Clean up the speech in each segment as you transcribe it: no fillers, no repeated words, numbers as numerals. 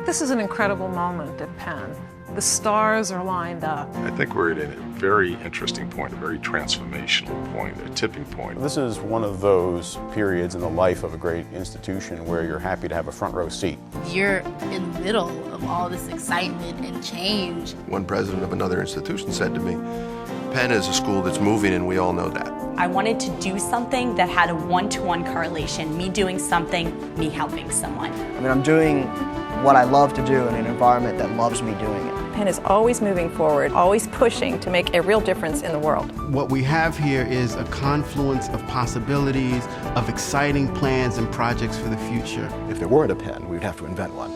This is an incredible moment at Penn. The stars are lined up. I think we're at a very interesting point, a very transformational point, a tipping point. This is one of those periods in the life of a great institution where you're happy to have a front row seat. You're in the middle of all this excitement and change. One president of another institution said to me, Penn is a school that's moving, and we all know that. I wanted to do something that had a one-to-one correlation, me doing something, me helping someone. I mean, I'm doing what I love to do in an environment that loves me doing it. Penn is always moving forward, always pushing to make a real difference in the world. What we have here is a confluence of possibilities, of exciting plans and projects for the future. If there weren't a Penn, we'd have to invent one.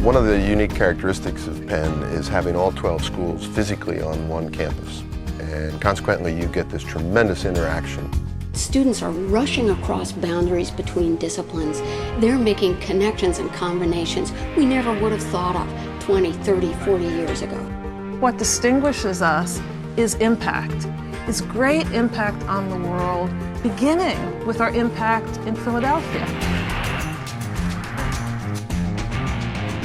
One of the unique characteristics of Penn is having all 12 schools physically on one campus. And consequently, you get this tremendous interaction. Students are rushing across boundaries between disciplines. They're making connections and combinations we never would have thought of 20, 30, 40 years ago. What distinguishes us is impact, is great impact on the world, beginning with our impact in Philadelphia.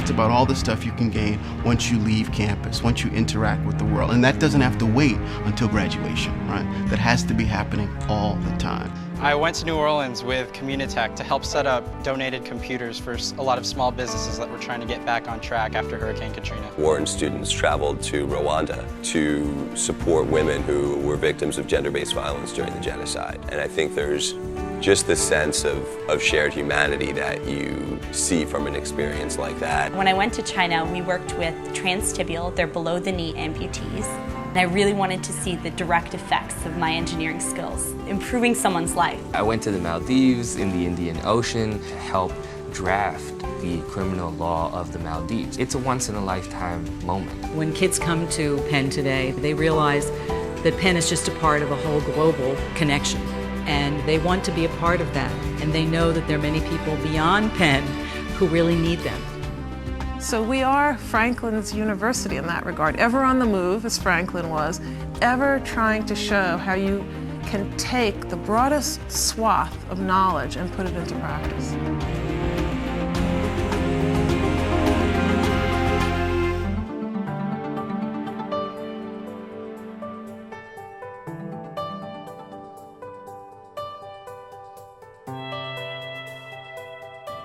It's about all the stuff you can gain once you leave campus, once you interact with the world. And that doesn't have to wait until graduation, right? That has to be happening all the time. I went to New Orleans with Communitech to help set up donated computers for a lot of small businesses that were trying to get back on track after Hurricane Catrina. Warren students traveled to Rwanda to support women who were victims of gender-based violence during the genocide. And I think there's just the sense of shared humanity that you see from an experience like that. When I went to China, we worked with transtibial, they're below-the-knee amputees. And I really wanted to see the direct effects of my engineering skills, improving someone's life. I went to the Maldives in the Indian Ocean to help draft the criminal law of the Maldives. It's a once-in-a-lifetime moment. When kids come to Penn today, they realize that Penn is just a part of a whole global connection. And they want to be a part of that. And they know that there are many people beyond Penn who really need them. So we are Franklin's university in that regard, ever on the move, as Franklin was, ever trying to show how you can take the broadest swath of knowledge and put it into practice.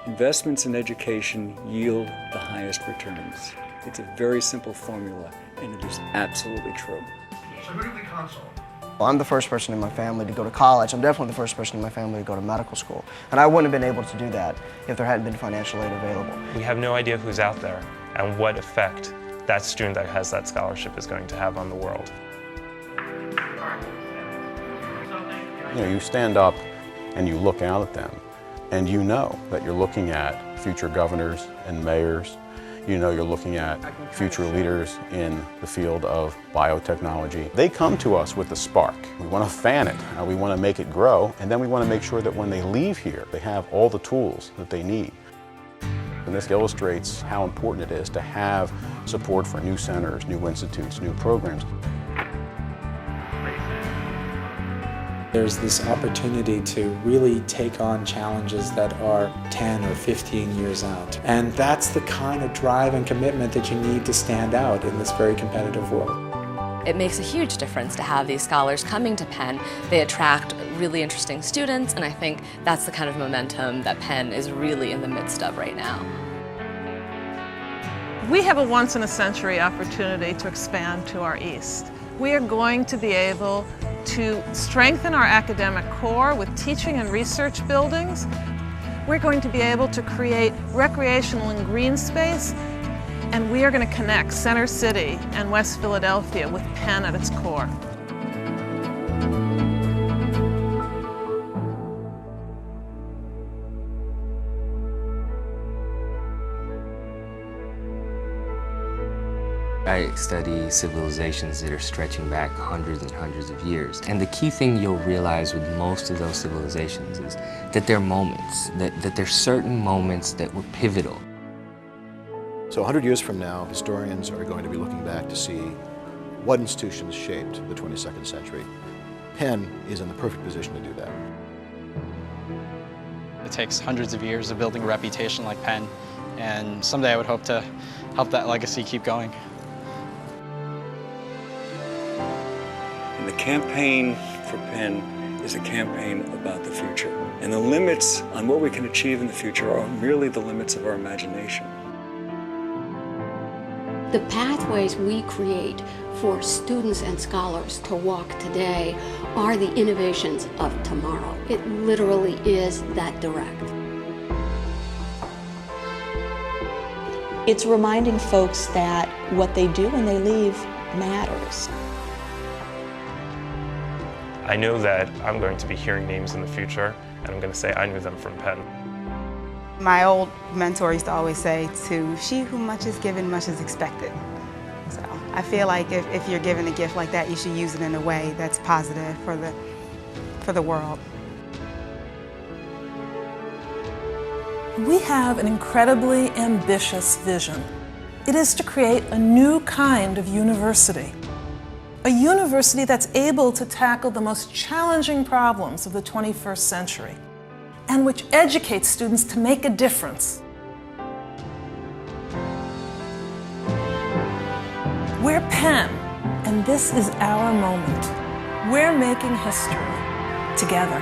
Investments in education yield the highest returns. It's a very simple formula, and it is absolutely true. Well, I'm the first person in my family to go to college. I'm definitely the first person in my family to go to medical school. And I wouldn't have been able to do that if there hadn't been financial aid available. We have no idea who's out there and what effect that student that has that scholarship is going to have on the world. You know, you stand up and you look out at them, and you know that you're looking at future governors and mayors. You know you're looking at future leaders in the field of biotechnology. They come to us with a spark. We want to fan it, we want to make it grow, and then we want to make sure that when they leave here, they have all the tools that they need. And this illustrates how important it is to have support for new centers, new institutes, new programs. There's this opportunity to really take on challenges that are 10 or 15 years out. And that's the kind of drive and commitment that you need to stand out in this very competitive world. It makes a huge difference to have these scholars coming to Penn. They attract really interesting students, and I think that's the kind of momentum that Penn is really in the midst of right now. We have a once-in-a-century opportunity to expand to our east. We are going to be able to strengthen our academic core with teaching and research buildings. We're going to be able to create recreational and green space, and we are going to connect Center City and West Philadelphia with Penn at its core. I study civilizations that are stretching back hundreds and hundreds of years. And the key thing you'll realize with most of those civilizations is that they're moments, that there's certain moments that were pivotal. So 100 years from now, historians are going to be looking back to see what institutions shaped the 22nd century. Penn is in the perfect position to do that. It takes hundreds of years of building a reputation like Penn, and someday I would hope to help that legacy keep going. And the campaign for Penn is a campaign about the future. And the limits on what we can achieve in the future are merely the limits of our imagination. The pathways we create for students and scholars to walk today are the innovations of tomorrow. It literally is that direct. It's reminding folks that what they do when they leave matters. I know that I'm going to be hearing names in the future, and I'm going to say I knew them from Penn. My old mentor used to always say, to she who much is given, much is expected. So I feel like if you're given a gift like that, you should use it in a way that's positive for the world. We have an incredibly ambitious vision. It is to create a new kind of university. A university that's able to tackle the most challenging problems of the 21st century, and which educates students to make a difference. We're Penn, and this is our moment. We're making history together.